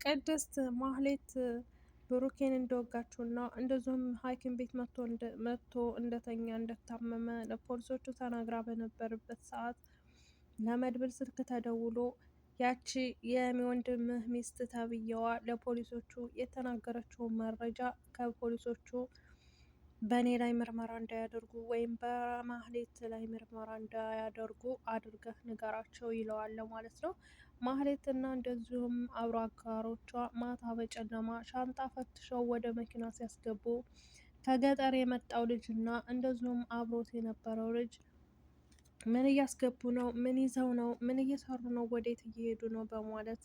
ቅድስት ማህሌት ብሩኬን እንደወጋችውና እንደዚሁም ሐኪም ቤት መጥቶ እንደተኛ እንደታመመ ለፖሊሶቹ ተናግራ በነበረበት ሰዓት ለመድብል ስልክ ተደውሎ ያቺ የወንድምህ ሚስት ተብዬዋ ለፖሊሶቹ የተናገረችውን መረጃ ከፖሊሶቹ በእኔ ላይ ምርመራ እንዳያደርጉ ወይም በማህሌት ላይ ምርመራ እንዳያደርጉ አድርገህ ንገራቸው ይለዋል ማለት ነው። ማህሌት እና እንደዚሁም አብሮ አጋሮቿ ማታ በጨለማ ሻንጣ ፈትሸው ወደ መኪና ሲያስገቡ ከገጠር የመጣው ልጅ እና እንደዚሁም አብሮት የነበረው ልጅ ምን እያስገቡ ነው? ምን ይዘው ነው? ምን እየሰሩ ነው? ወዴት እየሄዱ ነው? በማለት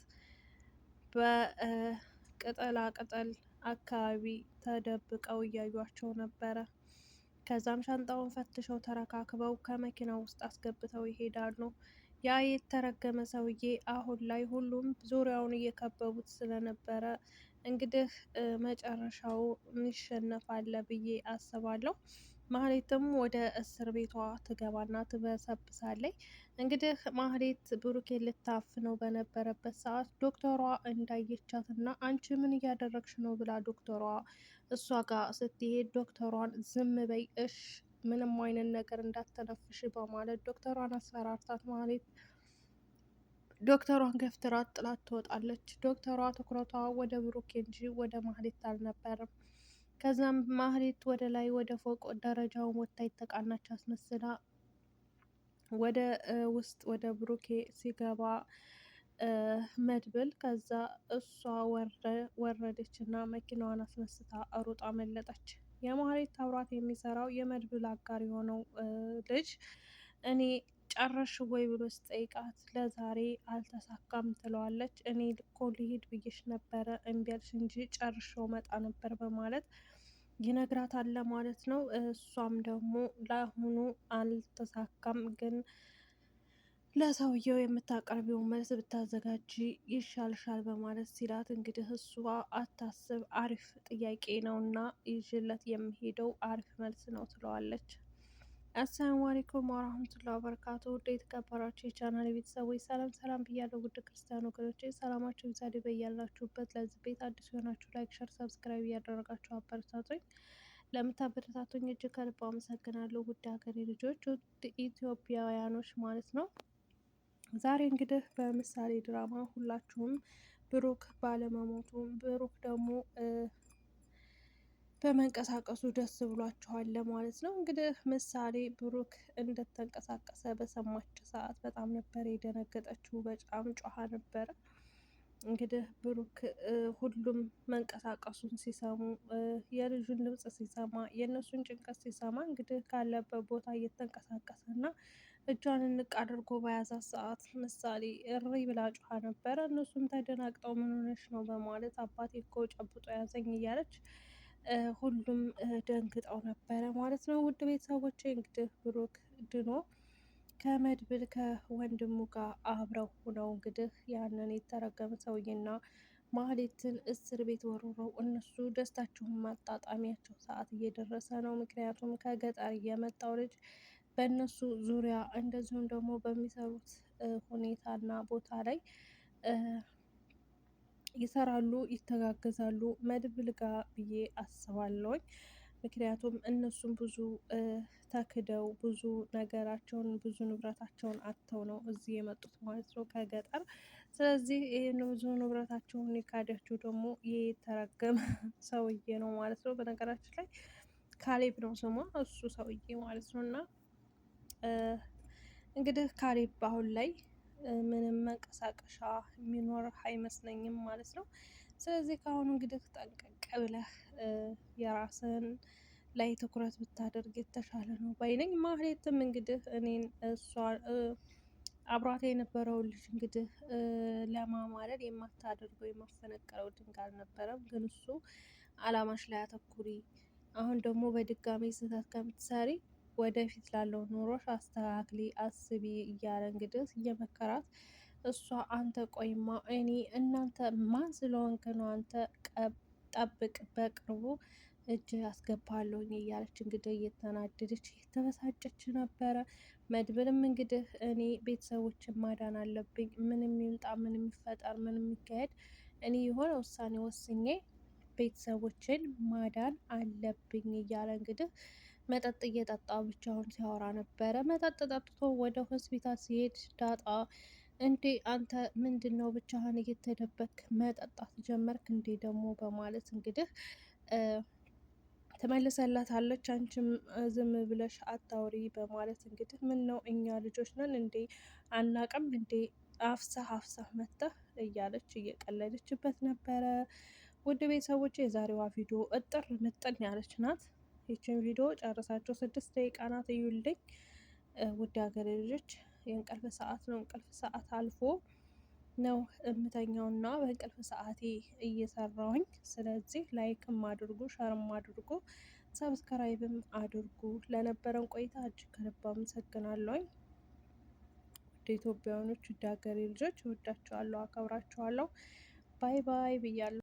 በቅጠላ ቅጠል አካባቢ ተደብቀው እያዩቸው ነበረ። ከዛም ሻንጣውን ፈትሸው ተረካክበው ከመኪና ውስጥ አስገብተው ይሄዳሉ። ያ የተረገመ ሰውዬ አሁን ላይ ሁሉም ዙሪያውን እየከበቡት ስለነበረ እንግዲህ መጨረሻው ይሸነፋል ብዬ አስባለሁ። ማህሌትም ወደ እስር ቤቷ ትገባና ትበሰብሳለች። እንግዲህ ማህሌት ብሩኬን ልታፍነው በነበረበት ሰዓት ዶክተሯ እንዳየቻት እና አንቺ ምን እያደረግሽ ነው ብላ ዶክተሯ እሷ ጋር ስትሄድ ዶክተሯን ዝም በይ እሽ ምንም አይነት ነገር እንዳተነፍሽ በማለት ዶክተሯን አስፈራርታት ማህሌት ዶክተሯን ገፍትራት ጥላት ትወጣለች። ዶክተሯ ትኩረቷ ወደ ብሩኬ እንጂ ወደ ማህሌት አልነበረም። ከዛም ማህሌት ወደ ላይ ወደ ፎቅ ደረጃውን ወጥታ የተቃናች አስመስላ ወደ ውስጥ ወደ ብሩኬ ሲገባ መድብል ከዛ እሷ ወረደች እና መኪናዋን አስነስታ ሩጣ መለጠች። የማህሌት አብሯት የሚሰራው የመድብል አጋር የሆነው ልጅ እኔ ጨረሽ ወይ ብሎ ስጠይቃት ለዛሬ አልተሳካም ትለዋለች። እኔ እኮ ልሂድ ብዬሽ ነበረ እምቢ አልሽ እንጂ ጨርሼው መጣ ነበር በማለት ይነግራታል ማለት ነው። እሷም ደግሞ ለአሁኑ አልተሳካም፣ ግን ለሰውየው የምታቀርቢው መልስ ብታዘጋጂ ይሻልሻል በማለት ሲላት እንግዲህ እሷ አታስብ አሪፍ ጥያቄ ነውና ይዤለት የሚሄደው አሪፍ መልስ ነው ትለዋለች። አሰላሙ አለይኩም ወራህመቱላሂ ወበረካቱ። ውድ የተከበራችሁ የቻናል ቤተሰቦች ሰላም ሰላም ብያለሁ። ውድ ክርስቲያን ወገኖቼ ሰላማችሁ ይብዛልኝ በያላችሁበት። ለዚህ ቤት አዲስ የሆናችሁ ላይክ፣ ሸር፣ ሰብስክራይብ እያደረጋችሁ አበረታቱኝ። ለምታበረታቱኝ እጅግ ከልብ አመሰግናለሁ። ውድ ሀገሬ ልጆች፣ ውድ ኢትዮጵያውያኖች ማለት ነው። ዛሬ እንግዲህ በምሳሌ ድራማ ሁላችሁም ብሩክ ባለመሞቱ ብሩክ ደግሞ በመንቀሳቀሱ ደስ ብሏችኋል ማለት ነው። እንግዲህ ምሳሌ ብሩክ እንደተንቀሳቀሰ በሰማች ሰዓት በጣም ነበር የደነገጠችው። በጣም ጮሃ ነበረ። እንግዲህ ብሩክ ሁሉም መንቀሳቀሱን ሲሰሙ የልጁን ድምፅ ሲሰማ የእነሱን ጭንቀት ሲሰማ እንግዲህ ካለበት ቦታ እየተንቀሳቀሰ እና እጇን እንቅ አድርጎ በያዛት ሰዓት ምሳሌ እሪ ብላ ጮሃ ነበረ። እነሱም ተደናግጠው ምን ሆነሽ ነው በማለት አባቴ እኮ ጨብጦ ያዘኝ እያለች ሁሉም ደንግጠው ነበረ ማለት ነው። ውድ ቤተሰቦቼ እንግዲህ ብሩክ ድኖ ከመድብል ከወንድሙ ጋር አብረው ሁነው እንግዲህ ያንን የተረገመ ሰውዬና ማህሌትን እስር ቤት ወርውረው እነሱ ደስታቸውን ማጣጣሚያቸው ሰዓት እየደረሰ ነው። ምክንያቱም ከገጠር የመጣው ልጅ በእነሱ ዙሪያ እንደዚሁም ደግሞ በሚሰሩት ሁኔታና ቦታ ላይ ይሰራሉ፣ ይተጋገዛሉ መድብል ጋር ብዬ አስባለሁኝ። ምክንያቱም እነሱም ብዙ ተክደው ብዙ ነገራቸውን ብዙ ንብረታቸውን አጥተው ነው እዚህ የመጡት ማለት ነው ከገጠር። ስለዚህ ይህን ብዙ ንብረታቸውን የካዳቸው ደግሞ ይህ የተረገመ ሰውዬ ነው ማለት ነው። በነገራችን ላይ ካሌብ ነው ስሟ እሱ ሰውዬ ማለት ነው። እና እንግዲህ ካሌብ አሁን ላይ ምንም መንቀሳቀሻ የሚኖር አይመስለኝም ማለት ነው። ስለዚህ ከአሁኑ እንግዲህ ጠንቀቅ ብለህ የራስን ላይ ትኩረት ብታደርግ የተሻለ ነው ባይነኝ። ማህሌትም እንግዲህ እኔን እሷ አብሯት የነበረው ልጅ እንግዲህ ለማማለል የማታደርገው የማፈነቀረው ድንጋይ አልነበረም። ግን እሱ አላማሽ ላይ አተኩሪ፣ አሁን ደግሞ በድጋሚ ስህተት ከምትሰሪ ወደፊት ላለው ኑሮሽ አስተካክሊ፣ አስቢ እያለ እንግዲህ እየመከራት እሷ አንተ ቆይማ እኔ እናንተ ማን ስለሆንክ ነው አንተ ጠብቅ በቅርቡ እጅ አስገባለሁኝ እያለች እንግዲህ እየተናደደች እየተበሳጨች ነበረ። መድብልም እንግዲህ እኔ ቤተሰቦችን ማዳን አለብኝ፣ ምንም ይምጣ ምንም ይፈጠር ምንም ይካሄድ እኔ የሆነ ውሳኔ ወስኜ ቤተሰቦችን ማዳን አለብኝ እያለ እንግዲህ መጠጥ እየጠጣ ብቻውን ሲያወራ ነበረ። መጠጥ ጠጥቶ ወደ ሆስፒታል ሲሄድ ዳጣ እንዴ አንተ ምንድን ነው ብቻህን እየተደበክ መጠጣት ጀመርክ እንዴ ደግሞ በማለት እንግዲህ ትመልሰላታለች። አንቺም ዝም ብለሽ አታውሪ በማለት እንግዲህ ምን ነው እኛ ልጆች ነን እንዴ አናቅም እንዴ አፍሳህ አፍሳህ መተህ እያለች እየቀለደችበት ነበረ። ውድ ቤተሰቦች የዛሬዋ ቪዲዮ እጥር ምጥን ያለች ናት። ይችን ቪዲዮ ጨርሳችሁ 6 ደቂቃ ናት እዩልኝ። ውድ ሀገሬ ልጆች የእንቅልፍ ሰዓት ነው። እንቅልፍ ሰዓት አልፎ ነው እምተኛውና በእንቅልፍ ሰዓቴ እየሰራሁኝ። ስለዚህ ላይክም አድርጉ፣ ሸርም አድርጉ፣ ሰብስክራይብም አድርጉ። ለነበረን ቆይታ እጅግ ከልብ አመሰግናለሁኝ። ውድ ኢትዮጵያውያኖች፣ ውድ ሀገሬ ልጆች እወዳችኋለሁ፣ አከብራችኋለሁ። ባይ ባይ ብያለሁ።